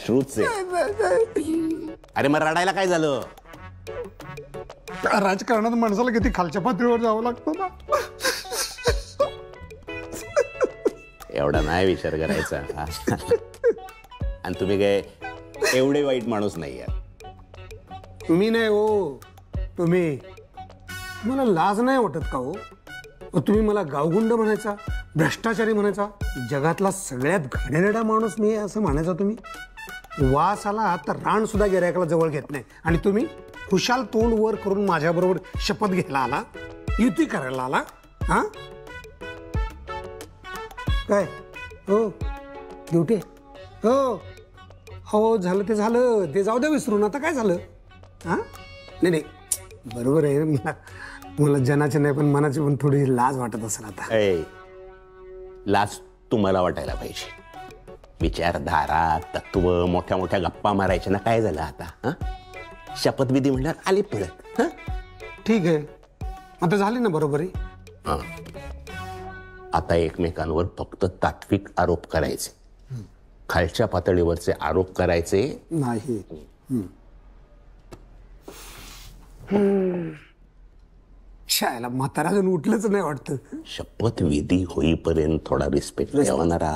अश्रूच आहे. अरे मग रडायला काय झालं? राजकारणात माणसाला किती खालच्या पातळीवर जावं लागतं ना. एवढा नाही विचार करायचा. आणि तुम्ही काय एवढे वाईट माणूस नाही आहात. मी नाही हो, तुम्ही. मला लाज नाही वाटत का हो? तुम्ही मला गावगुंड म्हणायचा, भ्रष्टाचारी म्हणायचा, जगातला सगळ्यात घाणेरडा माणूस मी आहे असं म्हणायचा तुम्ही. वास आला तर रान सुद्धा गिऱ्हाईकाला जवळ घेत नाही, आणि तुम्ही खुशाल तोंड वर करून माझ्याबरोबर शपथ घ्यायला आला, युती करायला आला. हा काय हो ड्युटी? हो हो, झालं ते झालं, ते जाऊ द्या विसरून. आता काय झालं? हा नाही नाही, बरोबर आहे. मला जनाची नाही पण मनाची पण थोडी लाज वाटत असेल आता. लाज तुम्हाला वाटायला पाहिजे. विचारधारा, तत्व, मोठ्या मोठ्या गप्पा मारायच्या ना, काय झालं आता? शपथविधी म्हणल्यावर आली परत. ठीक आहे, आता झाली ना बरोबरी. आता एकमेकांवर फक्त तात्विक आरोप करायचे, खालच्या पातळीवरचे आरोप करायचे नाही. शाळेला म्हातारा अजून उठलंच नाही वाटतं. शपथविधी होईपर्यंत थोडा रिस्पेक्ट ठेवणारा.